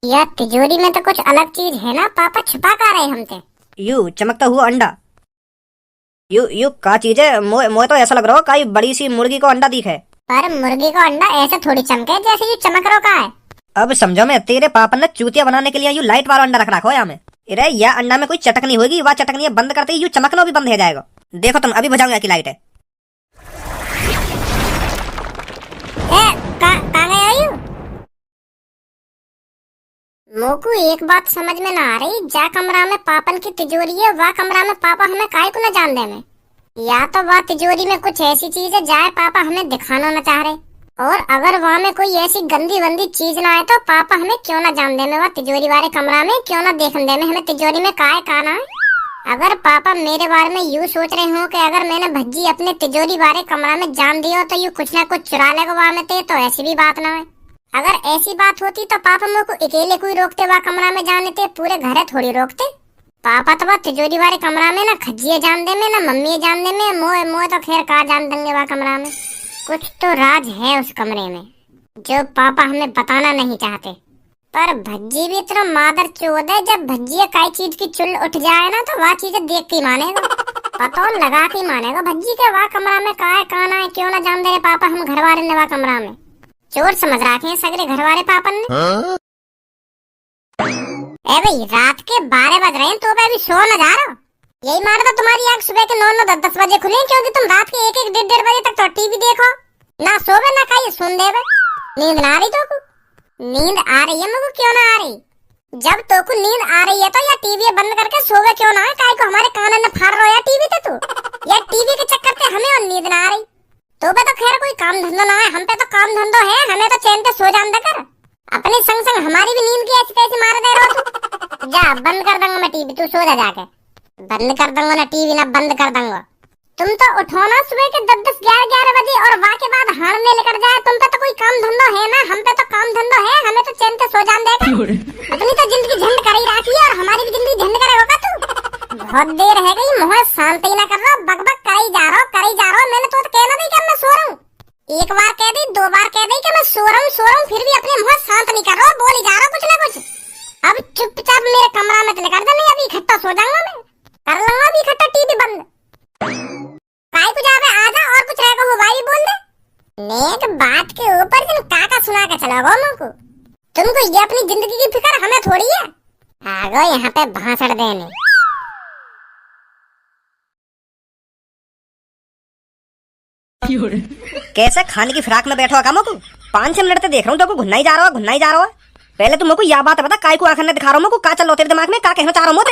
यार तिजोरी में तो कुछ अलग चीज है ना, पापा छुपा का रहे हमसे। यू चमकता हुआ अंडा। यू यू का चीज है? मोए तो ऐसा लग रहा हो काई बड़ी सी मुर्गी को अंडा दिखे। पर मुर्गी को अंडा ऐसे थोड़ी चमके जैसे ये चमक रो का है। अब समझो मैं, तेरे पापा ने चूतिया बनाने के लिए यू लाइट वाला अंडा रख रखा हो यहाँ में। अरे यह अंडा में कोई चटकनी होगी, वह चटकनी बंद करते ही यू चमकना भी बंद हो जाएगा। देखो तुम, अभी बुझाऊंगा की लाइट है। कहाँ गए हो यू? मोकू एक बात समझ में ना आ रही, जा कमरा में पापन की तिजोरी है, वह कमरा में पापा हमें काहे को न जान दे में। या तो वह तिजोरी में कुछ ऐसी चीज है जाए पापा हमें दिखाना न चाह रहे, और अगर वहाँ में कोई ऐसी गंदी वंदी चीज ना आए तो पापा हमें क्यों ना जान दे में, वह तिजोरी वाले कमरा में क्यों ना देखने दे में हमें तिजोरी में काहे काना है। अगर पापा मेरे बारे में यूँ सोच रहे हो कि अगर मैंने भज्जी अपने तिजोरी वाले कमरा में जान दिया तो यू कुछ ना कुछ चुरा लेगा वहाँ में ते, तो ऐसी भी बात ना है। अगर ऐसी बात होती तो पापा मेरे को अकेले कोई रोकते वह कमरा में जाने थे, पूरे घर थोड़ी रोकते। पापा तो वह तिजोरी वाले कमरा में ना खज्जिए जान दे में, ना मम्मी जान दे में, मोए मोए तो खैर कहा जान देंगे वह कमरा में। कुछ तो राज है उस कमरे में जो पापा हमें बताना नहीं चाहते। पर भज्जी भी इतना मादर चोद है, जब भज्जी कई चीज की चुल उठ जाए ना तो वह चीजें देख के मानेगा, पता लगा के मानेगा भज्जी के वह कमरा में का है काना है क्यों ना जान दे रहे पापा हम घर वाले ने वह कमरा में। चोर समझ रखे हैं सगरे घर वाले पापन ने। ए भाई रात के 12 बज रहे हैं तो अभी सो न जा रहा। यही मार दो तुम्हारी आंख सुबह के 9-10 बजे खुले, क्योंकि तुम रात के 1-1 बजे तक तो टीवी देखो, ना सोवे ना खाइए सुन देवे। नींद ना आ रही तो नींद आ रही है मुझको क्यों ना आ रही? जब तो को नींद आ रही है तो या टीवी बंद करके सोवे क्यों ना है, काय को हमारे कान में फाड़ रहा है टीवी ते तू, या टीवी के चक्कर से हमें और नींद ना आ रही। तो पे तो खैर कोई काम धंधा ना है, हम पे तो काम धंधो है, हमें तो चैन से सो जान दे कर। अपने संग संग हमारी भी नींद की ऐसी तैसी मार दे रहा तू। जा बंद कर दूंगा मैं टीवी, तू सो जा जाके। बंद कर दूंगा ना टीवी, ना बंद कर दूंगा। तुम तो उठो ना सुबह के 10-11 बजे और वहाँ के बाद हारने लेकर जाए, तुम पे तो कोई काम धंधो है ना, हम पे तो काम धंधो है, हमें तो चैन से सो जान देगा। अपनी तो जिंदगी झंड कर ही रखी है और हमारी भी जिंदगी झंड करेगा तू। बहुत देर है गई, मुँह शांति ना कर रहा, बकबक कर ही जा रहा, मैंने तो कहना नहीं कि मैं सो रहा हूँ। एक बार कह दी, 2 बार कह दी कि मैं सो रहा हूँ, फिर भी अपने मुँह शांत नहीं कर रहा, बोल ही जा रहा कुछ ना कुछ। अब चुपचाप मेरे कमरा में चले कर दे, नहीं अभी इकट्ठा सो जाऊंगा मैं, कर लूंगा अभी इकट्ठा टीवी बंद। काय कुछ आवे आजा और कुछ रहेगा हो भाई बोल दे। नेक बात के ऊपर तुम काका सुना के चलोगे मुझको, तुमको ये अपनी जिंदगी की फिक्र हमें थोड़ी है। आ गो यहाँ पे भाषण देने। कैसे खाने की फिराक में बैठो कामो को 5-6 मिनट से देख रहा हूँ तो घुन्ना ही जा रहा है। पहले तुम को यह बात बता, काय को आखिर दिखा रहा हूँ का चल लो तेरे दिमाग में, का कहना चाह रहा हूँ?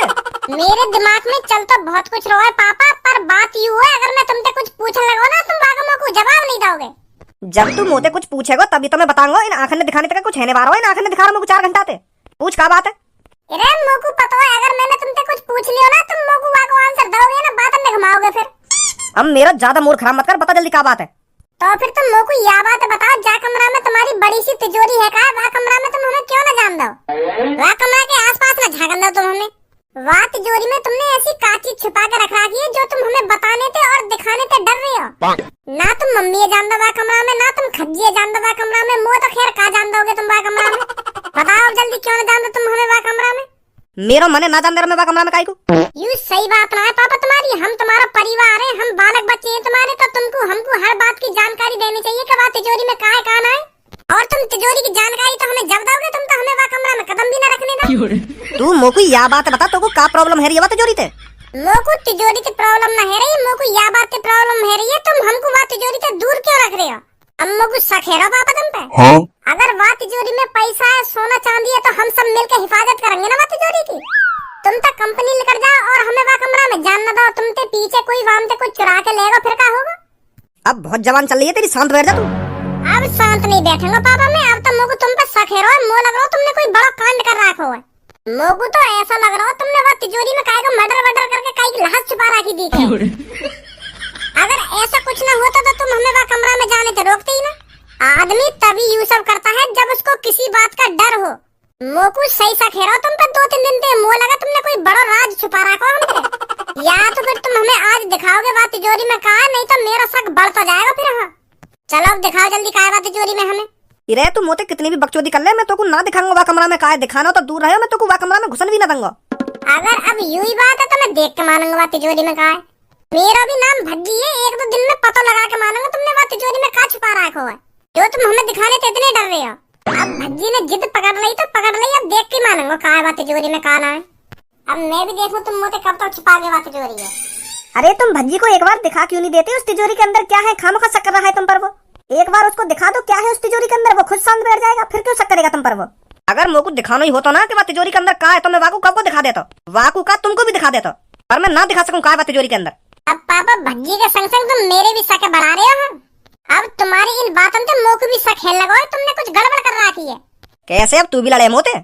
मेरे दिमाग में चल तो बहुत कुछ रहा है पापा, पर बात यूँ है अगर मैं तुमसे कुछ पूछने लगो ना तुम वागमो को जवाब नहीं दोगे। जब तुम मुझे कुछ पूछेगा तभी तो मैं बताऊंगा। इन आंखों ने दिखाने तक कुछ है नहीं बारो, इन आंखों ने दिखा रहा हूँ 4 घंटा थे। पूछ का बात है? अरे मोकू पता है अगर मैंने तुमसे कुछ पूछ लियो ना तुम मोकू वाको आंसर दोगे ना, बात में घुमाओगे फिर। अब मेरा ज्यादा मूड खराब मत कर, बता जल्दी का बात है। तो फिर तुम मोकू यह बात बताओ, जा कमरा में तुम्हारी बड़ी सी तिजोरी है का, वह कमरा में तुम हमें क्यों न जान दो? वह कमरा के आसपास न झांकन दो तुम हमें। वह तिजोरी में तुमने ऐसी काची छुपा के रख रखी है जो तुम हमें बताने थे और दिखाने थे डर रहे हो। ना तुम मम्मी जान दो वह कमरा में, ना तुम खज्जी जान दो वह कमरा में, मुँह तो खैर का जान दोगे तुम वह कमरा में। बताओ जल्दी क्यों न जान दो तुम हमें वह कमरा में? मेरा मन है ना जान दे मैं कमरा में काय को। यू सही बात ना है पापा तुम्हारी, हम तुम्हारा परिवार है, हम बालक बच्चे हैं तुम्हारे, तो तुमको हमको हर बात की जानकारी देनी चाहिए कि वह तिजोरी में काहे काना है। और तुम तिजोरी की जानकारी तो हमें जब दोगे, तुम तो हमें वह कमरा में कदम भी न रखने दो। तू मोको यह बात बता, तो को का प्रॉब्लम है रही तिजोरी ते? मोको तिजोरी की प्रॉब्लम न है रही, मोको यह बात की प्रॉब्लम है रही है, तुम हमको वह तिजोरी से दूर क्यों रख रहे हो? अम्मो को शक है पापा तुम पे? हाँ? अगर वह तिजोरी में पैसा है, सोना चांदी है, तो हम सब मिलकर हिफाजत करेंगे ना वह तिजोरी की। तुम तक कंपनी लेकर जाओ और हमें वह कमरा में जान न दो, तुम ते पीछे कोई वाम से कुछ चुरा के लेगा फिर क्या होगा? अब बहुत जवान चल रही है तेरी, शांत बैठ जा तू। अब शांत नहीं बैठूंगा पापा मैं, अब तो मोको तुम पे शक है रहा है, लग रहा तुमने कोई बड़ा कांड कर रखा है। मोको तो ऐसा लग रहा है तुमने वह तिजोरी में काय को मर्डर करके काय की लाश छुपा रखी दी थी। अगर ऐसा कुछ न होता तो तुम हमें वह कमरा में जाने से रोकते ही ना। आदमी तभी यूँ सब करता है जब उसको किसी बात का डर हो। मोकू सही सा खेरा तुम पे 2-3 दिन से, मुँह लगा तुमने कोई बड़ा राज छुपा रखा हमसे। या तो फिर तुम हमें आज दिखाओगे वह तिजोरी में कहा, नहीं तो मेरा शक बढ़ता जाएगा फिर। हाँ चलो अब दिखाओ जल्दी कहा वह तिजोरी में हमें। इरे तू मोते कितनी भी बकचोदी कर ले, मैं तो को ना दिखाऊंगा वह कमरा में, काहे दिखाना हो तो दूर रहो, मैं तो को वह कमरा में घुसन भी ना दूंगा। अगर अब यूं ही बात है तो मैं देख के मानूंगा वह तिजोरी में कहा है। मेरा भी नाम भज्जी है, एक दो दिन में पता लगा के मानूंगा तुमने वह तिजोरी में कहा छुपा रखा है जो तुम हमें दिखाने से इतने डर रहे हो। अब भज्जी ने जिद पकड़ ली तो पकड़ ली, अब देख के मानूंगा कहा है वह तिजोरी में कहा ना है। अब मैं भी देखूं तुम मोते कब तक छुपा के वह तिजोरी है। अरे तुम भज्जी को एक बार दिखा क्यों नहीं देते उस तिजोरी के अंदर क्या है, खामखा शक कर रहा है तुम पर वो। एक बार उसको दिखा दो क्या है उस तिजोरी के अंदर, वो खुद शांत बैठ जाएगा, फिर क्यों शक करेगा तुम पर वो। अगर मुझको दिखाना ही होता ना कि वह तिजोरी के अंदर क्या है तो मैं वाकू को दिखा देता, वाकू का तुमको भी दिखा देता, पर मैं ना दिखा सकूं क्या है वह तिजोरी के अंदर। अब पापा भज्जी के संग संग तुम मेरे भी शक बढ़ा रहे हो। अब तुम्हारी इन बातों से मुंह को भी शक खेल लगा है, तुमने कुछ गड़बड़ कर रखी है। कैसे, अब तू भी लड़े मोते।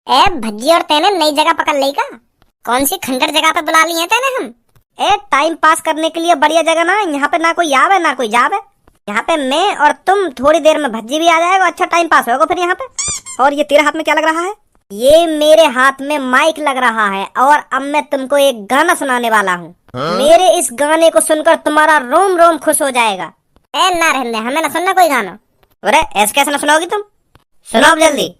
ए भज्जी और तेने नई जगह पकड़ ली का? कौन सी खंडर जगह पे बुला ली है तेने हम? ए टाइम पास करने के लिए बढ़िया जगह ना, यहाँ पे ना कोई आवे ना कोई जावे, यहाँ पे मैं और तुम, थोड़ी देर में भज्जी भी आ जाएगा, अच्छा टाइम पास होगा फिर यहाँ पे। और ये तेरे हाथ में क्या लग रहा है? ये मेरे हाथ में माइक लग रहा है और अब मैं तुमको एक गाना सुनाने वाला हूँ। मेरे इस गाने को सुनकर तुम्हारा रोम रोम खुश हो जाएगा। ए ना रहने, हमें ना सुनना कोई गाना। अरे ऐसे कैसे ना सुनाओगी तुम, सुनाओ जल्दी।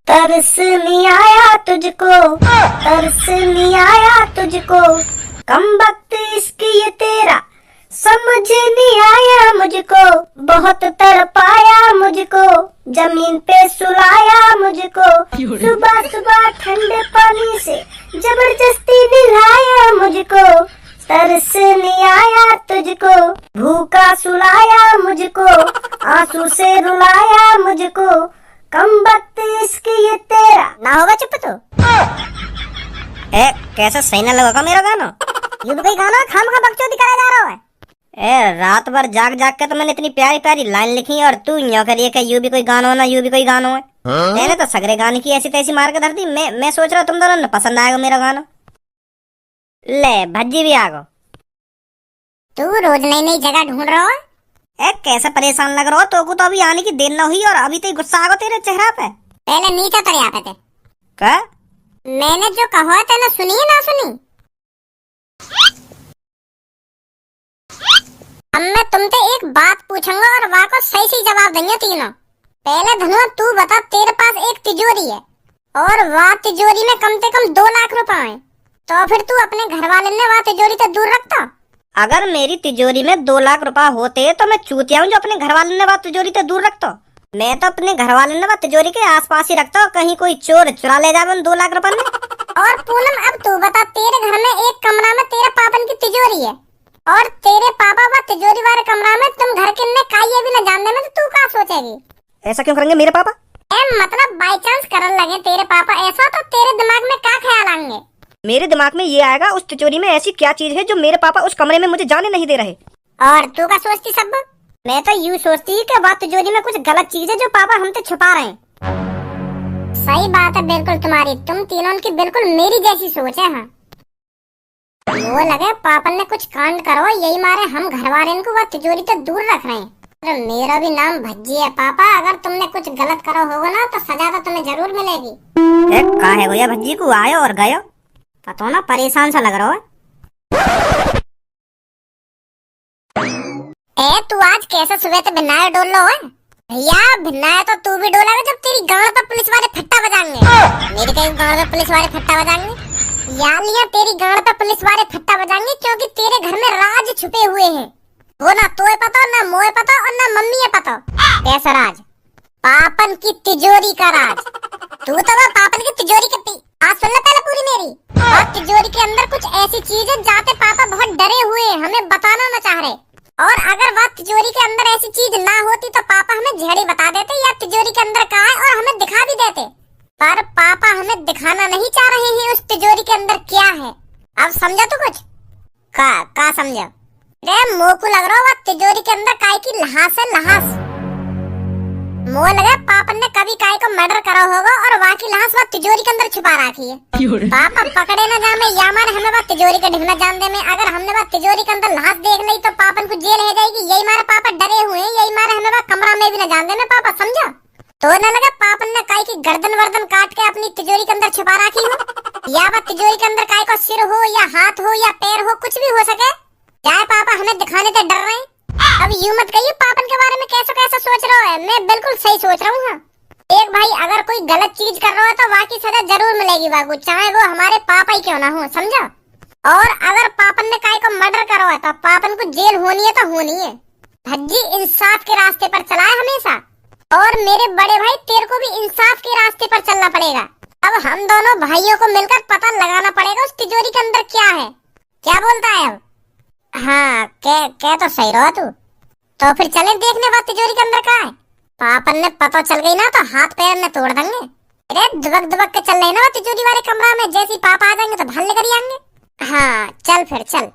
तरस नहीं आया तुझको, तरस नहीं आया तुझको, कम वक्त इश्क ये तेरा समझ नहीं आया मुझको, बहुत तड़पाया मुझको, जमीन पे सुलाया मुझको, सुबह सुबह ठंडे पानी से जबरदस्ती नहलाया मुझको, तरस नहीं आया तुझको, भूखा सुलाया मुझको, आंसू से रुलाया मुझको, कम वक्त इश्क ये तेरा। ना होगा चुप तो। ए कैसे सही ना लगा मेरा गाना? ये भी कोई गाना खामखा बकचोदी करा जा रहा है। ए रात भर जाग जाग के तो मैंने इतनी प्यारी प्यारी लाइन लिखी और तू यूं करिए कि यू भी कोई गाना हो ना यू भी कोई गाना है। मैंने तो सगरे गाने की ऐसी तैसी मार के धर दी। मैं सोच रहा तुम दोनों ने पसंद आएगा मेरा गाना। ले भज्जी भी आ गो। तू रोज नई नई जगह ढूंढ रहा है। ए कैसे परेशान लग रहा हो, तो को तो अभी आने की देर न हुई और अभी तो गुस्सा आ गया तेरे चेहरा पे। पहले नीचे उतर यहाँ पे थे। क्या? मैंने जो कहा था ना सुनी ना सुनी? अब मैं तुमसे एक बात पूछूंगा और वहाँ को सही सही जवाब देंगे तीनों। पहले धनुआ तू बता, तेरे पास एक तिजोरी है और वह तिजोरी में कम से कम 2 लाख रुपए हैं, तो फिर तू अपने घर वाले ने वह तिजोरी से दूर रखता? अगर मेरी तिजोरी में 2 लाख रुपए होते तो मैं चूतिया हूँ जो अपने घर वाले ने वह तिजोरी से दूर रखता। मैं तो अपने घर वाले ने वह तिजोरी के आसपास ही रखता, कहीं कोई चोर चुरा ले जाए 2 लाख रुपए में। और पूनम अब तू बता, तेरे घर में एक कमरा में तेरे पापन की तिजोरी है और तेरे पापा वह तिजोरी वाले कमरा में तुम घर के ने काई भी न जानने में, तो तू क्या सोचेगी? ऐसा क्यों करेंगे मेरे पापा? मतलब बाई चांस करने लगे तेरे पापा ऐसा, तो तेरे दिमाग में क्या ख्याल आएंगे? मेरे दिमाग में ये आएगा उस तिजोरी में ऐसी क्या चीज है जो मेरे पापा उस कमरे में मुझे जाने नहीं दे रहे। और तू क्या सोचती सब? मैं तो यूँ सोचती कि वह तिजोरी में कुछ गलत चीज है जो पापा हमसे छुपा रहे हैं। सही बात है बिल्कुल तुम्हारी, तुम तीनों की बिल्कुल मेरी जैसी सोच है। हाँ वो लगे पापा ने कुछ कांड करो, यही मारे हम घर वाले को वह तिजोरी से दूर रख रहे हैं। तो मेरा भी नाम भज्जी है पापा, अगर तुमने कुछ गलत करो होगा ना तो सजा तो तुम्हें जरूर मिलेगी। का है भैया भज्जी को आयो और गयो, पता ना परेशान सा लग रहा है। तू आज कैसे सुबह से भिन्नाया डोल लो है? भैया भिन्नाया तो तू भी डोलेगा जब तेरी गांड पे पुलिस वाले फट्टा बजाएंगे। मेरी कहीं गांड पे पुलिस वाले फट्टा बजाएंगे? यार लिया तेरी गांड पे पुलिस वाले फट्टा बजाएंगे क्योंकि तेरे घर में राज छुपे हुए हैं। वो ना तोए पता, ना मोए पता और ना मम्मी है पता। कैसा राज? पापन की तिजोरी का राज। तू तो वह पापन की तिजोरी की आज सुन ले पहले पूरी मेरी। और तिजोरी के अंदर कुछ ऐसी चीज है जाते पापा बहुत डरे हुए, हमें बताना न चाह रहे। और अगर वह तिजोरी के अंदर ऐसी चीज ना होती तो पापा हमें झड़ी बता देते या तिजोरी के अंदर क्या है और हमें दिखा भी देते, पर पापा हमें दिखाना नहीं चाह रहे हैं उस तिजोरी के अंदर क्या है। अब समझा तू कुछ? का समझा? रे मोकू लग रहा है तिजोरी के अंदर काय की लहास है, लहास। मोह लगा पापन ने कभी काय को मर्डर करा होगा और वहाँ की लाश वह तिजोरी के अंदर छुपा रखी है। पापा पकड़े न जामे या मारे हमें वह तिजोरी के ढूंढना जान दे में। अगर हमने वह तिजोरी के अंदर लाश देख ली तो पापन को जेल हो जाएगी। यही मारे पापा डरे हुए हैं, यही मारे हमें वह कमरा में भी न जान दे में पापा, समझा? तो न लगा पापन ने काई की गर्दन वर्दन काट के अपनी तिजोरी के अंदर छुपा रखी हो, या वह तिजोरी के अंदर काई को सिर हो या हाथ हो या पैर हो, कुछ भी हो सके। क्या है पापा हमें दिखाने से डर रहे हैं? अब यूं मत कहिए पापन के बारे में कैसा कैसा सोच रहे हो। मैं बिल्कुल सही सोच रहा हूँ। एक भाई अगर कोई गलत चीज कर रहा है तो वहाँ की सजा जरूर मिलेगी वागू, चाहे वो हमारे पापा ही क्यों ना हो, समझा। और अगर पापन ने काय को मर्डर करो है तो पापन को जेल होनी है तो होनी है। भज्जी इंसाफ के रास्ते पर चला है हमेशा, और मेरे बड़े भाई तेरे को भी इंसाफ के रास्ते पर चलना पड़ेगा। अब हम दोनों भाइयों को मिलकर पता लगाना पड़ेगा उस तिजोरी के अंदर क्या है। क्या बोलता है अब? हाँ क्या तो सही रहा तू। तो फिर चले देखने बाद तिजोरी के अंदर क्या है। पापन ने पता चल गई ना तो हाथ पैर ने तोड़ देंगे। अरे दुबक दुबक के चल रहे ना तिजोरी वाले कमरा में, जैसे ही पापा आ जाएंगे तो भाल लेकर ही आएंगे। हाँ चल फिर चल।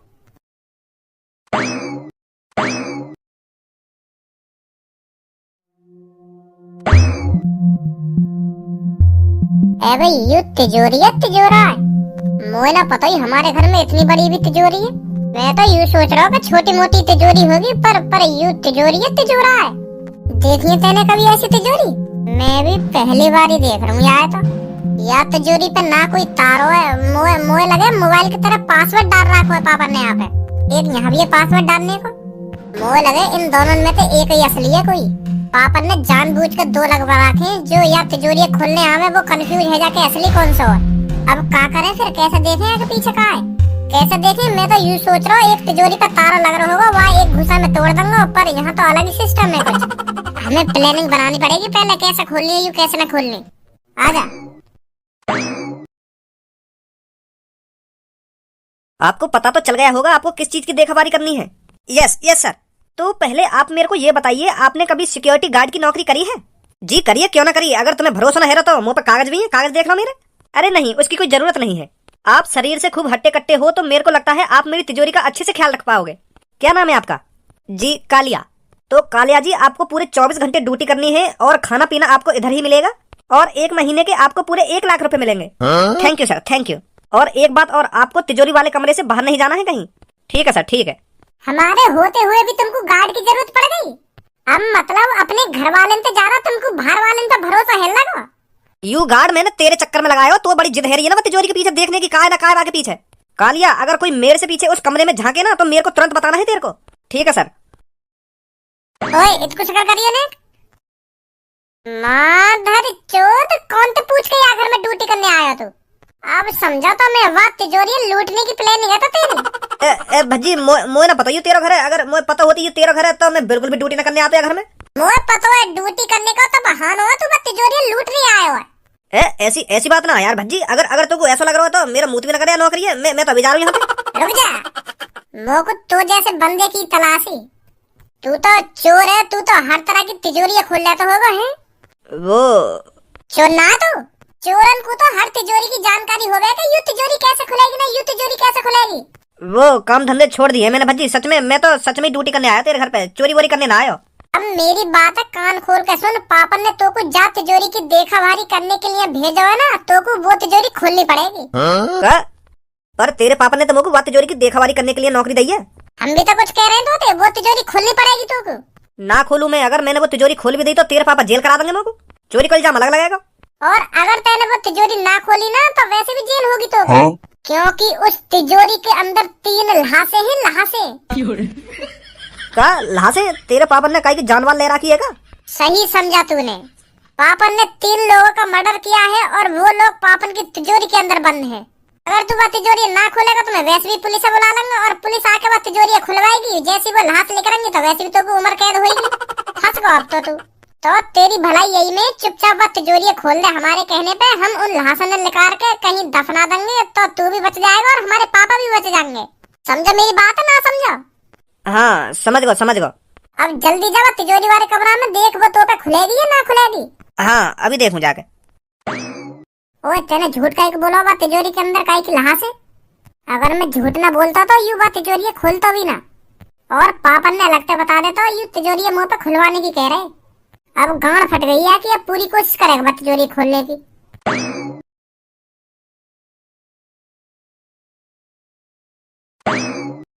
भाई यू तिजोरी है तिजोरा है, मोए ना पता ही हमारे घर में इतनी बड़ी भी तिजोरी है। मैं तो यूँ सोच रहा हूँ कि छोटी मोटी तिजोरी होगी, पर यू तिजोरी है तिजोरा है। देखिए तेने कभी ऐसी तिजोरी? मैं भी पहली बार ही देख रहा हूँ यार। तो या तिजोरी पे ना कोई तारो है, मोए लगे मोबाइल की तरह पासवर्ड डाल रखा है पापा ने यहाँ पे। एक यहाँ भी है पासवर्ड डालने को। मोए लगे इन दोनों में से एक ही असली है कोई। पापा ने जानबूझकर दो लगवा रखे जो या तिजोरी खोलने आवे वो कंफ्यूज है जाके असली कौन सा है। अब क्या करें फिर, कैसे देखें आगे पीछे का है, कैसे देखें। मैं तो यूँ सोच रहा हूँ एक तिजोरी का तारा लग रहा होगा, वहाँ एक घुसा में तोड़ दूंगा, पर यहाँ तो अलग ही सिस्टम है कुछ। हमें प्लानिंग बनानी पड़ेगी पहले, कैसे खोलनी है यू कैसे न खोलनी। आजा। आपको पता तो चल गया होगा आपको किस चीज की देखभाली करनी है। Yes sir. तो पहले आप मेरे को ये बताइए, आपने कभी सिक्योरिटी गार्ड की नौकरी करी है? जी करिए, क्यों ना करिए। अगर तुम्हें भरोसा न है तो मुंह पर कागज भी है, कागज देख लो मेरे। अरे नहीं, उसकी कोई जरूरत नहीं है। आप शरीर से खूब हट्टे कट्टे हो तो मेरे को लगता है आप मेरी तिजोरी का अच्छे से ख्याल रख पाओगे। क्या नाम है आपका? जी कालिया। तो कालिया जी आपको पूरे 24 घंटे ड्यूटी करनी है और खाना पीना आपको इधर ही मिलेगा, और 1 महीने के आपको पूरे 1 लाख रुपए मिलेंगे। Thank you sir, thank you. और एक बात और, आपको तिजोरी वाले कमरे से बाहर नहीं जाना है कहीं। ठीक है सर, ठीक है। हमारे होते हुए भी तुमको गार्ड की जरूरत पड़ गई? अब मतलब अपने घर वाले पे जा रहा, तुमको बाहर वाले पे भरोसा है लगा? यू गार्ड मैंने तेरे चक्कर में लगाया हो, तो बड़ी जिद है रही है ना तिजोरी के पीछे देखने की, काय ना काय आगे पीछे। कालिया अगर कोई मेरे से पीछे उस कमरे में झांके ना तो मेरे को तुरंत बताना है तेरे को। ठीक है सर। ओए इतकुछ कर करिए ने माधर चोद, कौन तो पूछ के आखिर में ड्यूटी करने आया तू? अब समझा तो मैं, वाह तिजोरी लूटने की प्लानिंग है तो तेरी। भज्जी मोए ना पता तेरा घर है, अगर मोए पता होती ये तेरा घर है तो मैं बिल्कुल भी ड्यूटी न करने आता घर में। मोए पता है ड्यूटी करने का तो बहाना है, तू तिजोरी लूट नहीं आया है। ऐसी बात ना यार भज्जी, अगर तुमको ऐसा लग रहा हो तो मेरा मुंह भी न करे नौकरी है। मैं तो अभी जा रहा हूँ यहाँ पे। रुक जा, मोको तो जैसे बंदे की तलाशी। तू तो चोर है, तू तो हर तरह की तिजोरी खोल लेता होगा है। वो चोर ना तो चोरन को तो हर तिजोरी की जानकारी होगा कि यू तिजोरी कैसे खुलेगी ना यू तिजोरी कैसे खुलेगी। वो काम धंधे छोड़ दिए मैंने भज्जी, सच में मैं तो सच में ड्यूटी करने आया तेरे घर पे, चोरी वोरी करने ना आया। अब मेरी बात है कान खोल के सुन, पापा ने तो को जा तिजोरी की देखा भारी करने के लिए भेजा है ना, तो को वो तिजोरी खोलनी पड़ेगी। पर तेरे पापा ने तो मुझको वो तिजोरी की देखभाली करने के लिए नौकरी दी है। हम भी तो कुछ कह रहे हैं तो वो तिजोरी खोलनी पड़ेगी तो को। ना खोलूं मैं, अगर मैंने वो तिजोरी खोल भी दी तो तेरे पापा जेल करा देंगे मुझको, चोरी का इल्जाम अलग लगेगा। और अगर तैने वो तिजोरी ना खोली ना तो वैसे भी जेल होगी तो क्योंकि उस तिजोरी के अंदर 3 लहासे हैं, लहासे। का लहासे? तेरे पापा ने काई की जानवर ले रखी है का? सही समझा तूने, पापन ने 3 लोगों का मर्डर किया है और वो लोग पापन की तिजोरी के अंदर बंद हैं। अगर तू वो तिजोरी ना खोलेगा तो मैं वैसे भी पुलिस बुला लूंगा और पुलिस आके वो तिजोरी खुलवाएगी। जैसी वो लाश लेकर आएंगे तो वैसे भी तो उम्र कैद होगी। फंस गो अब तो तेरी भलाई यही में चुपचाप वो तिजोरी खोल दे। हमारे कहने पे हम उन लाशों ने निकाल के कहीं दफना देंगे तो तू भी बच जाएगा और हमारे पापा भी बच जाएंगे। समझो मेरी बात है ना समझो? हाँ समझ गो। अब जल्दी जा तिजोरी वाले कमरा में देख वो तो पे खुलेगी या ना खुलेगी। हाँ अभी देखूं जाके। ओए तेने झूठ काहे को बोला बा तिजोरी के अंदर काहे की लहास है? अगर मैं झूठ ना बोलता तो यू बा तिजोरी खोलता भी ना, और पापन ने लगते बता देता यू तिजोरी मुंह पे खुलवाने की कह रहे। अब गांड फट गई है कि अब पूरी कोशिश करेगा बा तिजोरी खोलने की।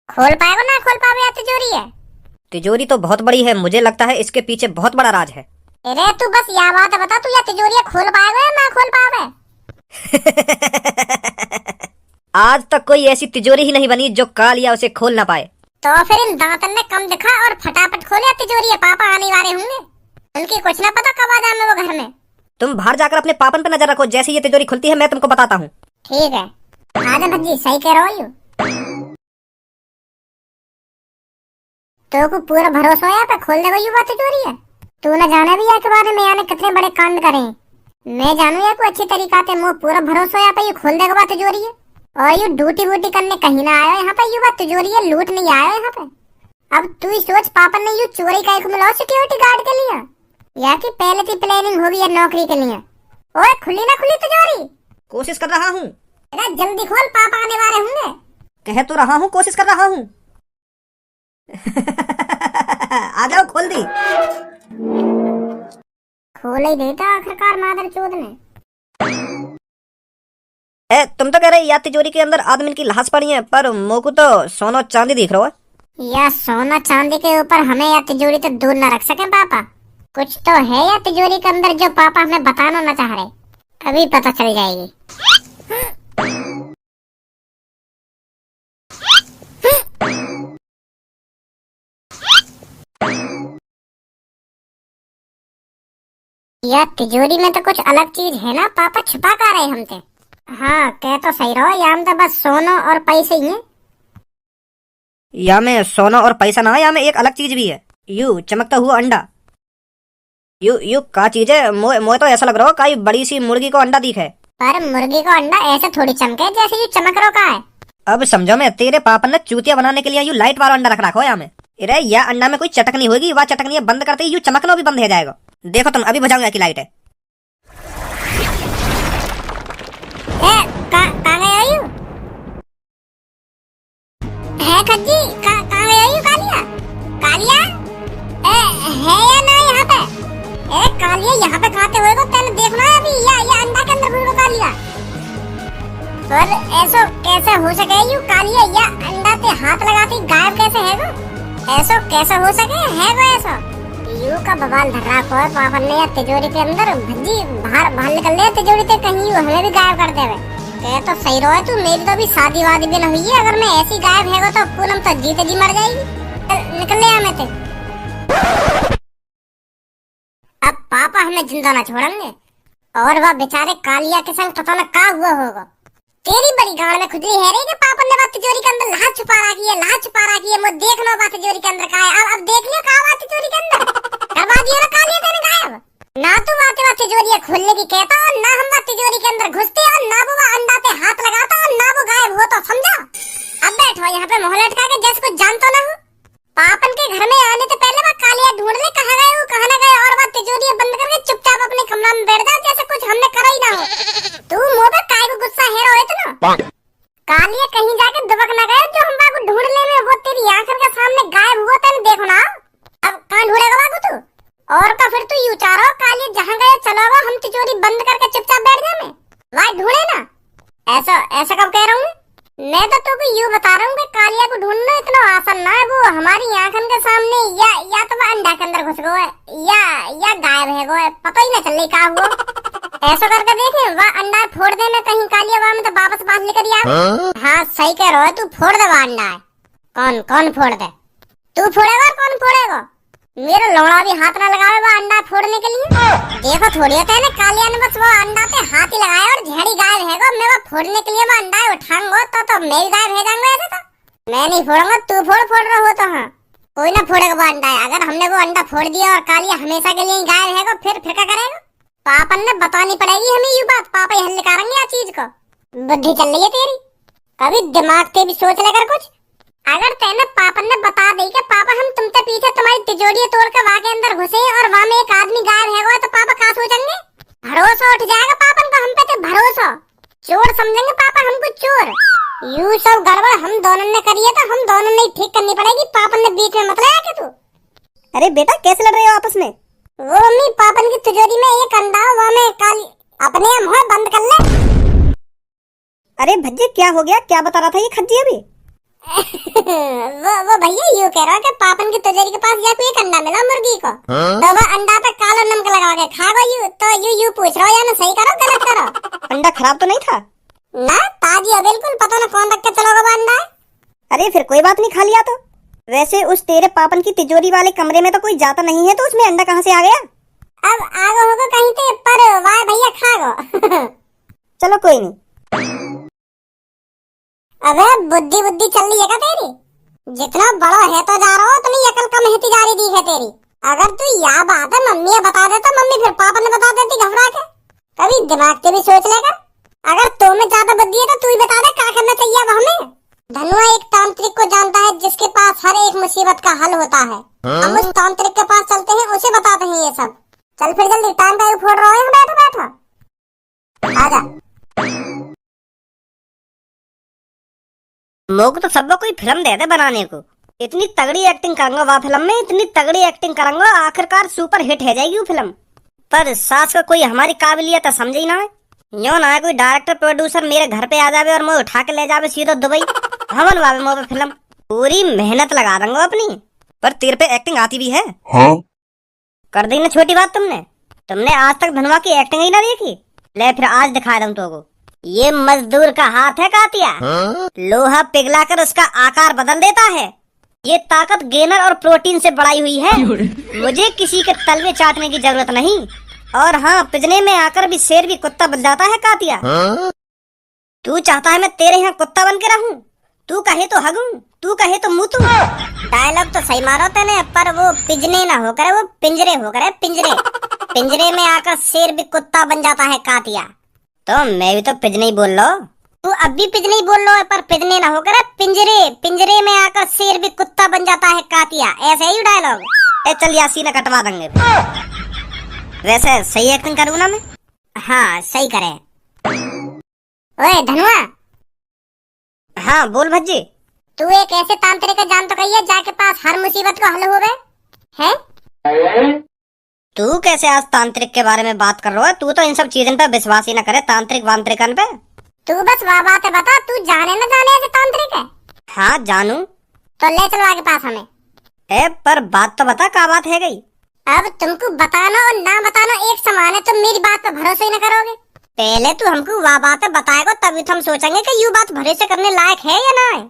खोल पाएगा ना खोल पावे या तिजोरी है? तिजोरी तो बहुत बड़ी है, मुझे लगता है इसके पीछे बहुत बड़ा राज है। अरे तू बस यह बात बता, तू या तिजोरी खोल पाएगा या ना खोल पावे? आज तक कोई ऐसी तिजोरी ही नहीं बनी जो कालिया उसे खोल ना पाए। तो फिर इन दांतन ने कम दिखा और फटाफट खोले तिजोरी। पापा आने वाले होंगे, उनकी कुछ ना पता कब आ जाए वो घर में। तुम बाहर जाकर अपने पापन पे नजर रखो, जैसे ये तिजोरी खुलती है मैं तुमको बताता हूँ। ठीक है, आजा भज्जी, सही कह रहा हो। तो को पूरा भरोसा है पे खोल दे युवा तिजोरी है। तू न जाने भी के बारे में यानी कितने बड़े कांड करे। मैं जानू या को अच्छी तरीका से मुझे पूरा भरोसा है पे ये खोल देगा बात तिजोरी है। और ये ड्यूटी वूटी करने कहीं ना आयो यहाँ पे, युवा तिजोरी है लूट नहीं आयो यहाँ पे। अब तू ही सोच, पापा ने यू चोरी का एक मिला सिक्योरिटी गार्ड के लिए, या कि पहले से प्लानिंग होगी है नौकरी के लिए। ओए खुली ना खुली तिजोरी? कोशिश कर रहा हूँ। अरे जल्दी खोल, पापा आने वाले होंगे। कह तो रहा हूँ, कोशिश कर रहा हूँ। आ जाओ, खोल दी। खोल ही देता आखिरकार मादर चोद ने। तुम तो कह रहे या तिजोरी के अंदर आदमी की लाश पड़ी है, पर मोकू तो सोना चांदी दिख रहा है। या सोना चांदी के ऊपर हमें या तिजोरी तो दूर न रख सके पापा। कुछ तो है या तिजोरी के अंदर जो पापा हमें बताना न चाह रहे। अभी पता चल जाएगी। या तिजोरी में तो कुछ अलग चीज है ना, पापा छुपा कर रहे हमसे। हाँ कह तो सही रहो, या में तो बस सोना और पैसे ही हैं। या में सोना और पैसा ना है, या में एक अलग चीज भी है। यू चमकता हुआ अंडा। यू का चीज है? मोए तो ऐसा लग रहा हो काई बड़ी सी मुर्गी को अंडा दिखे। पर मुर्गी को अंडा ऐसे थोड़ी चमके जैसे यू चमक रहा का है। अब समझो, मैं तेरे पापा ने चूतिया बनाने के लिए यू लाइट वाला अंडा रख रखा हो या में। अरे या अंडा में कोई चटकनी होगी, वह चटकनी बंद करते ही यू चमकना भी बंद हो जाएगा। देखो तुम, अभी बुझाऊंगा की लाइट है। कहाँ गए यू? है खज्जी, कहाँ गए यू? कालिया कालिया है या ना यहाँ पे? कालिया यहाँ पे खाते हुए को तेने देखना है अभी, या अंडा के अंदर घुस कालिया। पर ऐसा कैसे हो सके यू कालिया, या अंडा पे हाथ लगाती गायब कैसे है वो? ऐसा कैसे हो सके है वो? ऐसा यू का बवाल धर रहा को पापा ने या तिजोरी के अंदर भज्जी बाहर निकल ले तिजोरी से कहीं यू हमें भी गायब कर देवे। कह तो सही रहो तू, मेरी तो अभी शादी वादी भी न हुई है। अगर मैं ऐसी गायब है तो पूनम तो जीते जी मर जाएगी। निकल ले हमें थे। अब पापा हमें जिंदा न छोड़ेंगे। और वह बेचारे कालिया के संग पता न क्या हुआ होगा। तेरी बड़ी गाड़ में खुजली है रे कि पापा ने बात तिजोरी के अंदर लाश छुपा रखी है, लाश छुपा रखी है। मैं देख लो बात तिजोरी के अंदर का है। अब देख लियो का बात तिजोरी के अंदर करवा दिया ना कालिया तेने गायब। ना तू बात तिजोरी खोलने की कहता, और ना हम बात तिजोरी के अंदर घुसते, और ना वो अंडा पे हाथ लगाता, और ना वो गायब हो। तो समझा? अब बैठो यहाँ पे मोहल्ला लटका के जैसे कुछ जानता ना हो। पापन के घर में आने से पहले वह कालिया ढूंढ ले कहाँ गए वो, कहाँ न गए, और वह तिजोरी बंद करके चुपचाप अपने कमरा में बैठ जाओ जैसे कुछ हमने करा ही ना हो। तू मुंह पे काय को गुस्सा है रो इतना? कालिया कहीं जाके दुबक ना गए जो हम बाबू ढूंढने में वो तेरी आंखों के सामने गायब हुआ तेने देखो ना। अब कहाँ ढूंढेगा बाबू तू? और का फिर तू यूं चाह रहा हो कालिया जहाँ गए चलो वो हम तिजोरी बंद करके चुपचाप बैठ जाए में वहाँ ढूंढे ना? ऐसा कब कह रहा हूँ मैं तो तुमको यूं बता रहा हूँ कि कालिया को ढूंढना इतना आसान ना है। वो हमारी आंखों के सामने या तो वो अंडा के अंदर घुस गया है या गायब है वो, पता ही ना चल रही कहाँ हुआ। ऐसा करके देखे वह अंडा फोड़ देना कहीं कालिया वहाँ में तो वापस बात लेकर आ। हाँ सही कह रहा है, तू फोड़ दे वह अंडा है। कौन फोड़ दे? तू फोड़ेगा और कौन फोड़ेगा? मेरा लौड़ा भी हाथ ना लगावे वो अंडा फोड़ने के लिए। देखो थोड़ी होता है ना, कालिया ने बस वो अंडा पे हाथ ही लगाया और झड़ी गायब है वो। मैं वो फोड़ने के लिए वो अंडा उठाऊंगा तो मैं भी गायब हो जाऊंगा। ऐसे तो मैं नहीं फोड़ूंगा, तू फोड़ रहा हो तो। हाँ कोई ना फोड़ेगा वो अंडा है। अगर हमने वो अंडा फोड़ दिया और कालिया हमेशा के लिए गायब है फिर क्या करेगा? पापन ने बतानी पड़ेगी हमें ये बात। पापा ही हल निकालेंगे या चीज को। बुद्धि चल रही है तेरी, कभी दिमाग से भी सोच लेकर कुछ। अगर तेने पापन ने बता दी कि पापा हम तुमसे पीछे तुम्हारी तिजोरी तोड़ के वहाँ के अंदर घुसे और वहाँ में एक आदमी गायब है तो पापा क्या सोचेंगे? भरोसा उठ जाएगा पापन का हम पे। तो भरोसा चोर समझेंगे पापा हमको चोर। यू सब गड़बड़ हम दोनों ने करी है तो हम दोनों ने ठीक करनी पड़ेगी। पापन ने बीच में मत लाया कि तू। अरे बेटा कैसे लड़ रहे हो आपस में? वो मम्मी पापन की तिजोरी में एक अंडा वहाँ में काली अपने मुँह बंद कर ले। अरे भज्जे क्या हो गया? क्या बता रहा था ये खज्जी अभी? वो भैया यूं कह रहा है कि पापन की तिजोरी के पास जाके एक अंडा मिला मुर्गी को, तो वो अंडा पे काला नमक लगा के खा गो। यू तो यू पूछ रहा हो या मैं सही करो गलत करो? अंडा खराब तो नहीं था? ना ताजी है बिल्कुल, पता ना कौन रख के चलोगा वो अंडा है। अरे फिर कोई बात नहीं, खा लिया तो। वैसे उस तेरे पापन की तिजोरी वाले कमरे में तो कोई जाता नहीं है, तो उसमें अंडा कहाँ से आ गया? अब आगो होगा कहीं पे, पर वाह भैया खा गो। चलो कोई नहीं। अबे बुद्धि बुद्धि चल रही है क्या तेरी? जितना बड़ा है तो जा रहा हो, उतनी अकल कम है जा रही दी है तेरी। अगर तू यह बात है मम्मी बता दे तो मम्मी फिर पापा ने बता देती घबरा के। कभी दिमाग से भी सोच लेगा। अगर तो में ज्यादा बुद्धि है तो तू ही बता दे क्या करना चाहिए अब हमें। धनुआ एक तांत्रिक को जानता है जिसके पास हर एक मुसीबत का हल होता है। हम उस तांत्रिक के पास चलते हैं, उसे बताते हैं ये सब। चल फिर जल्दी, टाइम का फोड़ रहा है, बैठो बैठो आजा। मोक तो सबको कोई फिल्म दे दे बनाने को। इतनी तगड़ी एक्टिंग करूंगा वह फिल्म में, इतनी तगड़ी एक्टिंग करूंगा, आखिरकार सुपर हिट है जाएगी वो फिल्म। पर सास को कोई हमारी काबिलियत समझ ही ना है। यो ना है कोई डायरेक्टर प्रोड्यूसर मेरे घर पे आ जावे और मैं उठा के ले जावे सीधा दुबई, हमन वावे मोबे फिल्म। पूरी मेहनत लगा दूंगा अपनी। पर तेरे पे एक्टिंग आती भी है? हाँ? कर दी ना छोटी बात तुमने आज तक धनवा की एक्टिंग ही ना देखी। ले फिर आज दिखा दूं तुमको। ये मजदूर का हाथ है कातिया, लोहा पिघलाकर उसका आकार बदल देता है। ये ताकत गेनर और प्रोटीन से बढ़ाई हुई है। मुझे किसी के तलवे चाटने की जरूरत नहीं। और हाँ, पिजने में आकर भी शेर भी कुत्ता बन जाता है कातिया। तू चाहता है मैं तेरे यहाँ कुत्ता बन के रहूं? तू कहे तो हगूं, तू कहे तो मुतूं। डायलॉग तो सही मारो तेने, पर वो पिजने ना होकर वो पिंजरे होकर पिंजरे। पिंजरे में आकर शेर भी कुत्ता बन जाता है कातिया। तो मैं भी तो पिजने ही बोल लो। तू अब भी पिजने ही बोल लो है, पर पिजने ना होकर पिंजरे। पिंजरे में आकर शेर भी कुत्ता बन जाता है कातिया। ऐसे ही डायलॉग। ए चल यासी ना कटवा देंगे। वैसे सही एक्टिंग करूँ ना मैं? हाँ सही करे। ओए धनुआ। हाँ बोल भज्जी। तू एक ऐसे तांत्रिक का जान तो कहिए जाके पास हर मुसीबत का हल हो गए है? तू कैसे आज तांत्रिक के बारे में बात कर रहा है? तू तो इन सब चीजों पे विश्वास ही न करे, तांत्रिक वांत्रिकन पे। तू बस वाह बात है बता, तू जाने न जाने ऐसे तांत्रिक है? हाँ जानू। तो ले चलो आगे पास हमें। ए पर बात तो बता, क्या बात है गई? अब तुमको बताना और ना बताना एक समान है, तुम मेरी बात पे भरोसा ही न करोगे। पहले तू हमको वाह बात बताएगा, तभी तो हम सोचेंगे कि ये बात भरोसे करने लायक है या ना है।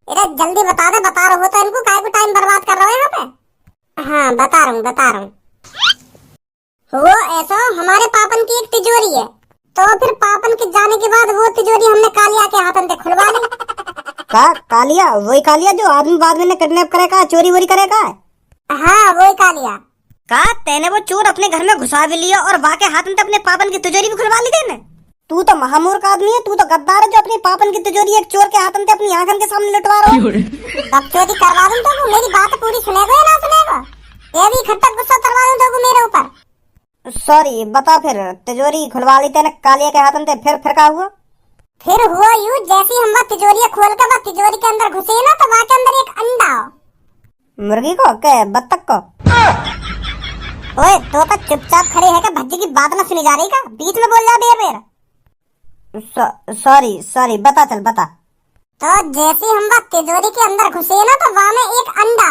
अरे जल्दी बता दे, बता रहा हो तो इनको काहे को टाइम बर्बाद कर रहे हो यहाँ पे। हाँ बता रहा हूँ। वो ऐसा हमारे पापन की एक तिजोरी है, तो फिर पापन के जाने के बाद वो तिजोरी हमने कालिया के हाथों से खुलवा ली। का कालिया? वही कालिया जो आदमी बाद में किडनैप करेगा, चोरी वोरी करेगा? हाँ वही कालिया। का तेने वो चोर अपने घर में घुसा भी लिया और वहाँ के हाथ में अपने पापन की तिजोरी भी खुलवा ली तेने? तू तो महामूर्ख आदमी है, तू तो गद्दार है जो अपनी पापन की तिजोरी एक चोर के हाथ में अपनी आंखों के सामने लुटवा रहा है। बकचोदी करवा दूं तो मेरी बात पूरी सुनेगा या ना सुनेगा? ये भी इकट्ठा गुस्सा करवा दूं तो मेरे ऊपर। सॉरी बता, फिर तिजोरी खुलवा ली तेने कालिया के हाथों से, फिर क्या हुआ? फिर हुआ यूं, जैसे हम वह तिजोरी खोल कर वह तिजोरी के अंदर घुसे ना, तो वहाँ के अंदर एक अंडा। मुर्गी को के बत्तख को? ओए तो चुपचाप खड़े है क्या? भज्जी की बात ना सुनी जा रही का? बीच में बोल जा बेर। सॉरी बता, चल बता। तो जैसे हम वह तिजोरी के अंदर घुसे ना, तो वहाँ में एक अंडा,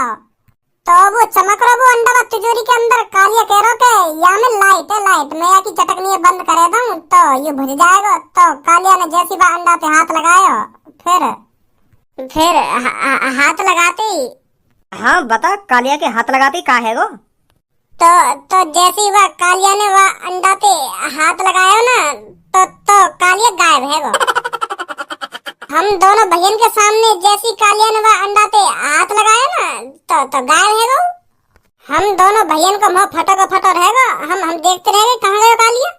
तो वो चमक रहा वो अंडा वह तिजोरी के अंदर। कालिया कह रहा के यहाँ में लाइट है, लाइट मैं यहाँ की चटकनी है बंद करे दूं तो ये बुझ जाएगा। तो कालिया ने जैसी वह अंडा पे हाथ लगाया, फिर हाथ लगाते। हाँ बता, कालिया के हाथ लगाते का है वो? तो जैसे ही वह कालिया ने वह अंडा पे हाथ लगाया ना, तो कालिया गायब है वो। हम दोनों भैयन के सामने जैसी कालिया ने वह अंडा पे हाथ लगाया ना, तो गायब है वो। हम दोनों भैयन का मुंह फटो रहेगा। हम देखते रहेंगे कहाँ गया कालिया।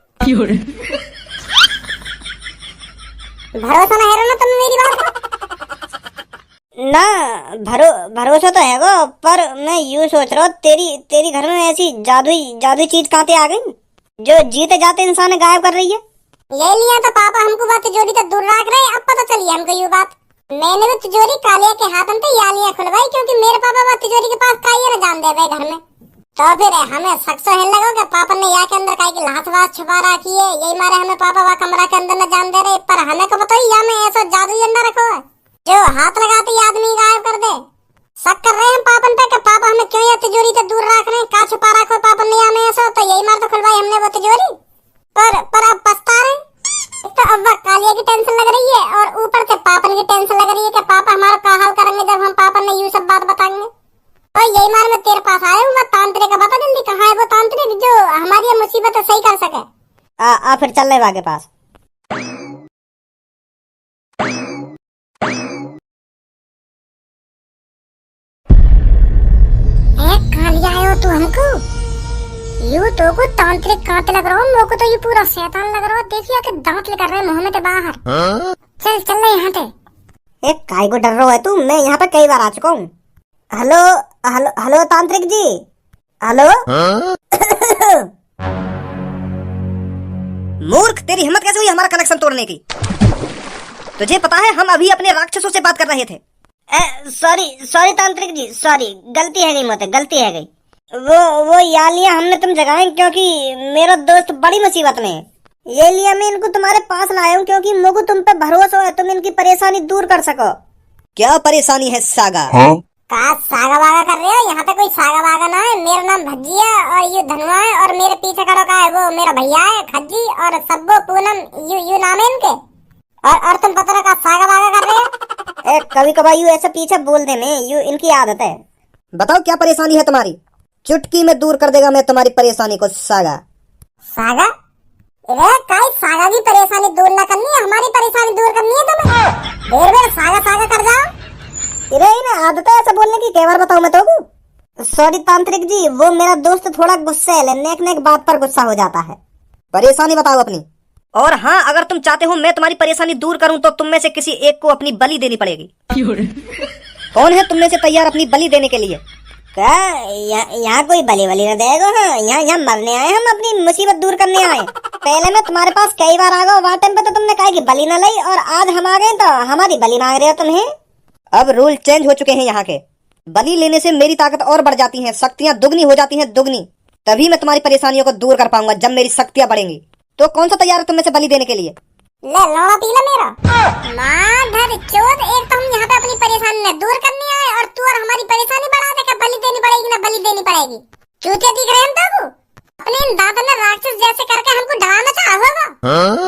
भरोसा ना है ना तुम मेरी बात का? ना भरोसा तो है वो, पर मैं यूँ सोच रहा हूँ तेरी घर में ऐसी जादुई चीज कहाँ पे आ गई जो जीते जाते इंसान गायब कर रही है? ये लिया तो पापा हमको बात तिजोरी तक दूर रख रहे, अब पता चली हमको ये बात। मैंने भी तिजोरी कालिया के हाथों पे यालियां खुलवाई, क्योंकि मेरे पापा बात तिजोरी के पास काई ना जान दे गए घर में। तो फिर हमें सक्सो है लगा कि पापा ने यहाँ के अंदर काई की लाश छुपा रखी है, यही मारे हमें पापा वह कमरा के अंदर न जान दे रहे। पर हमें को बताइए यहाँ में ऐसा जादुई अंडा रखो है जो हाथ लगाते ही आदमी शक कर रहे हैं हम पापन पे कि पापा हमें क्यों ये तिजोरी से दूर रख रहे हैं, का छुपा रखो पापन ने हमें ऐसा, तो यही मार तो खुलवाई हमने वो तिजोरी। पर अब पछता रहे हैं। एक तो अब कालिया की टेंशन लग रही है और ऊपर से पापन की टेंशन लग रही है कि पापा हमारा क्या हाल करेंगे जब हम पापन ने यूं सब बात बताएंगे। और यही मार मैं तेरे पास आया हूँ, मैं तांत्रिक का बता जल्दी कहाँ है वो तांत्रिक जो हमारी ये मुसीबत सही कर सके। आ फिर चल रहे बा के पास। कहाँ ले आए हो तू हमको? यू तो को तांत्रिक कांटे लग रहा हो, मेरे को तो ये पूरा शैतान लग रहा हो। देखिए कि दांत लेकर रहे मुंह में से बाहर। चल चल ले यहाँ पे। एक काय को डर रहा है तू? मैं यहाँ पे कई बार आ चुका हूँ। हेलो हेलो हेलो तांत्रिक जी, हेलो। मूर्ख, तेरी हिम्मत कैसे हुई हमारा कनेक्शन तोड़ने की? तुझे पता है हम अभी अपने राक्षसों से बात कर रहे थे। सॉरी तांत्रिक जी, सॉरी, गलती है गई, मुझे गलती है गई। वो यालिया हमने तुम जगाए क्योंकि मेरा दोस्त बड़ी मुसीबत में है। ये लिया मैं इनको तुम्हारे पास लाया हूँ क्योंकि मुझे तुम पे भरोसा है, तुम इनकी परेशानी दूर कर सको। क्या परेशानी है सागा? का सागा वागा कर रहे हो? यहाँ पे कोई सागा वागा ना है। मेरा नाम भज्जिया और ये धनुआ है और मेरे पीछे खड़ा का है वो मेरा भैया है खज्जी और सब्बो पूनम, यू नाम है इनके। और तुम पता लगा सागा वागा कर रहे हो? कभी कभार यू ऐसे पीछे बोल देने, यू इनकी आदत है। बताओ क्या परेशानी है तुम्हारी? चुटकी में दूर कर देगा मैं तुम्हारी परेशानी को सागा। सागा? अरे काई सागा की परेशानी दूर ना करनी है, हमारी परेशानी दूर करनी है तुम्हें। देर बेर सागा सागा कर जाओ। अरे इन्हें आदत है ऐसे बोलने की, कई बार बताऊं मैं तो। सॉरी तांत्रिक जी, वो मेरा दोस्त थोड़ा गुस्से है, नेक नेक बात पर गुस्सा हो जाता है। परेशानी बताओ अपनी। और हाँ, अगर तुम चाहते हो मैं तुम्हारी परेशानी दूर करूं तो तुम में से किसी एक को अपनी बलि देनी पड़ेगी। कौन है तुम में से तैयार अपनी बलि देने के लिए? क्या यहाँ कोई बलि वली न देगा? हाँ, यहाँ मरने आए, हम अपनी मुसीबत दूर करने आए। पहले मैं तुम्हारे पास कई बार आ गया, वहाँ टाइम पे तो तुमने कहा कि बलि न लाई, और आज हम आ गए तो हमारी बलि मांग रहे हो तुम्हें। अब रूल चेंज हो चुके हैं यहाँ के। बलि लेने से मेरी ताकत और बढ़ जाती है, शक्तियाँ दुगनी हो जाती हैं, दुगनी। तभी मैं तुम्हारी परेशानियों को दूर कर पाऊंगा जब मेरी शक्तियाँ बढ़ेंगी। तो कौन सा तैयार है तुम में से बलि देने के लिए? ले लौड़ा पीला मेरा माधर चोद, एक तो हम यहाँ पे अपनी परेशानी न दूर करने आए और तू और हमारी परेशानी बढ़ा दे। क्या बलि देनी पड़ेगी ना बलि देनी पड़ेगी? चूतिया दिख रहे हैं हम अपने इन दांतों ने राक्षस जैसे करके हमको डराना चाहा होगा।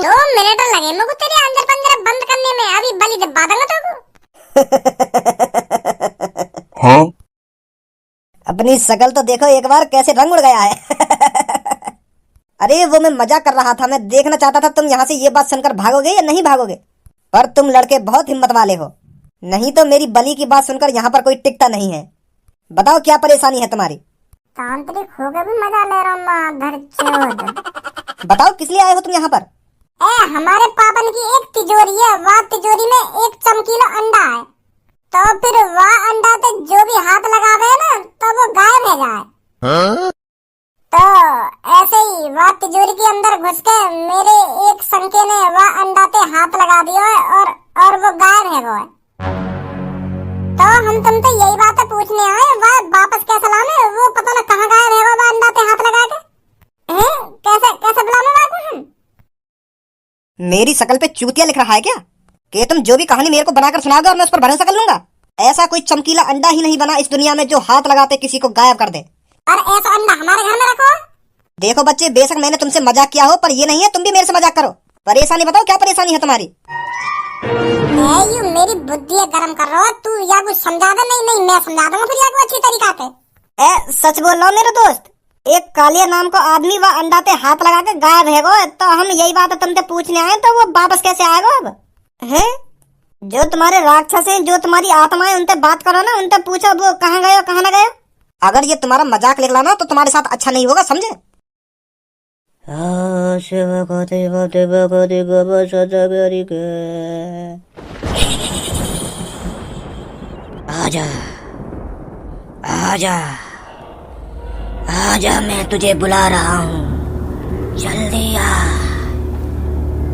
2 मिनट लगे मुझको तेरे अंदर पंजरा बंद करने में, अभी बलि दबा दूंगा तुमको। हाँ? अपनी शकल तो देखो एक बार, कैसे रंग उड़ गया है। अरे वो मैं मजाक कर रहा था, मैं देखना चाहता था तुम यहाँ से ये बात सुनकर भागोगे या नहीं भागोगे। पर तुम लड़के बहुत हिम्मत वाले हो, नहीं तो मेरी बलि की बात सुनकर यहाँ पर कोई टिकता नहीं है। बताओ क्या परेशानी है तुम्हारी? तांत्रिक होकर भी मजा ले रहा हूँ माधर चोद। बताओ किस लिए आए हो तुम यहाँ पर? हमारे पापन की एक तिजोरी है, वह तिजोरी में एक चमकीला अंडा है, तो फिर वह अंडा पे जो भी हाथ लगावे ना तो वो गायब हो जाए। तो ऐसे ही वह तिजोरी के अंदर घुस के मेरे एक संके ने वह अंडा पे हाथ लगा दिया है और वो गायब है वो। तो हम तुमसे यही बात पूछने आए, वह वापस कैसे लाने? वो पता ना कहाँ गायब है वो अंडा पे हाथ लगा के। कैसे बुलाने आपको हम? मेरी शकल पे चूतिया लिख रहा है क्या कि तुम जो भी कहानी मेरे को बनाकर सुनाओगे और मैं उस पर भरोसा कर लूंगा? ऐसा कोई चमकीला अंडा ही नहीं बना इस दुनिया में जो हाथ लगाते किसी को गायब कर दे। और ऐसा अंडा हमारे घर में रखो? देखो बच्चे, बेशक मैंने तुमसे मजाक किया हो, पर ये नहीं है तुम भी मेरे से मजाक करो। परेशानी बताओ, क्या परेशानी है तुम्हारी? मेरी बुद्धि गरम कर रहा हो तू, या कुछ समझा दे। नहीं मैं समझा दूंगा फिर या कुछ अच्छी तरीका से। सच बोल रहा हूँ मेरे दोस्त, एक कालिया नाम का आदमी वह अंडा पे हाथ लगा के गायब है वो। तो हम यही बात तुमसे पूछने आए, तो वो वापस कैसे आएगा अब? है जो तुम्हारे राक्षस हैं, जो तुम्हारी आत्मा है, उनसे बात करो ना, उनसे पूछो वो कहाँ गए कहाँ न गए। अगर ये तुम्हारा मजाक निकला ना तो तुम्हारे साथ अच्छा नहीं होगा, समझे? आजा आजा आजा, मैं तुझे बुला रहा हूँ, जल्दी आ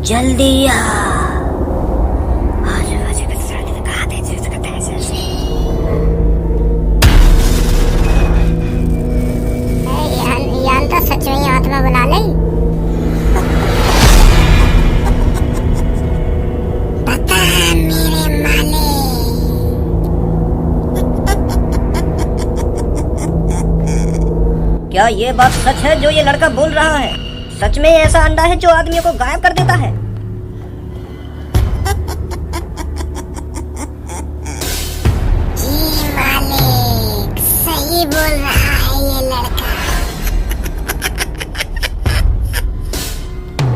जल्दी आ। यान तो सच में आत्मा बुला ले। बता मेरे मालिक। क्या ये बात सच है जो ये लड़का बोल रहा है? सच में ऐसा अंडा है जो आदमियों को गायब कर देता है? जी मालिक, सही बोल रहा है ये लड़का।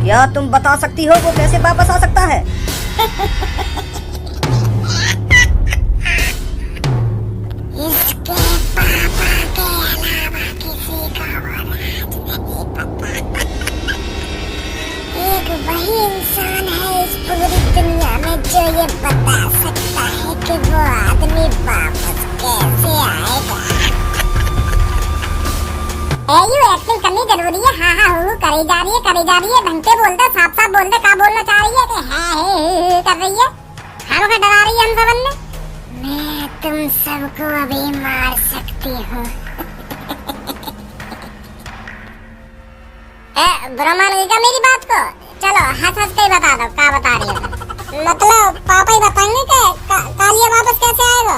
क्या तुम बता सकती हो वो कैसे वापस आ सकता है? इसके पापा के अलावा किसी को वो राज नहीं पता। एक वही इंसान है इस पूरी दुनिया में जो ये बता सकता है कि वो आदमी वापस कैसे आएगा। यू एक्टिंग करनी जरूरी है। हाँ हाँ हूँ करी जा रही है ढंग से बोल दे, साफ साफ बोल दे क्या बोलना चाह रही है कि हाँ कर रही है। हाँ वो डरा रही है हम सबन ने। मैं तुम सबको अभी मार सकती हूँ। बुरा मान गई क्या मेरी बात को? चलो हंस हंस के ही बता दो क्या बता रही हो। मतलब पापा ही बताएंगे कि कालिया वापस कैसे आएगा।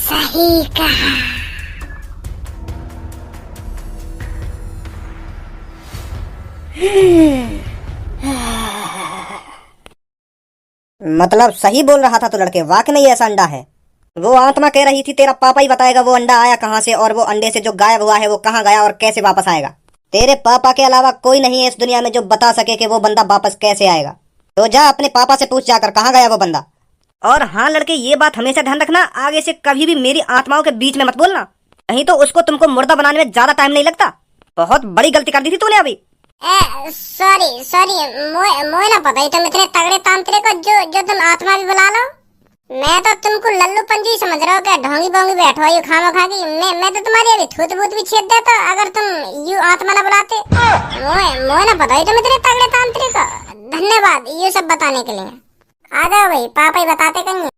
सही कहा। मतलब सही बोल रहा था तो लड़के, वाकई में ऐसा अंडा है? वो आत्मा कह रही थी तेरा पापा ही बताएगा वो अंडा आया कहाँ से, और वो अंडे से जो गायब हुआ है वो कहाँ गया और कैसे वापस आएगा। तेरे पापा के अलावा कोई नहीं है इस दुनिया में जो बता सके कि वो बंदा वापस कैसे आएगा। तो जा अपने पापा से पूछ जाकर कहाँ गया वो बंदा। और हाँ लड़के, ये बात हमेशा ध्यान रखना, आगे से कभी भी मेरी आत्माओं के बीच में मत बोलना, नहीं तो उसको तुमको मुर्दा बनाने में ज्यादा टाइम नहीं लगता। बहुत बड़ी गलती कर दी थी तूने अभी। सॉरी मोए ना पता ही तुम इतने तगड़े तांत्रिक हो जो तुम आत्मा भी बुला लो। मैं तो तुमको लल्लू पंजी समझ रहा हूँ क्या? ढोंगी बोंगी बैठो यू खामा खा की। मैं तो तुम्हारी अभी थूत बूत भी छेद देता अगर तुम यू आत्मा ना बुलाते। मोए ना पता ही तुम इतने तगड़े तांत्रिक हो। धन्यवाद ये सब बताने के लिए। आ जाओ भाई, पापा ही बताते कहीं।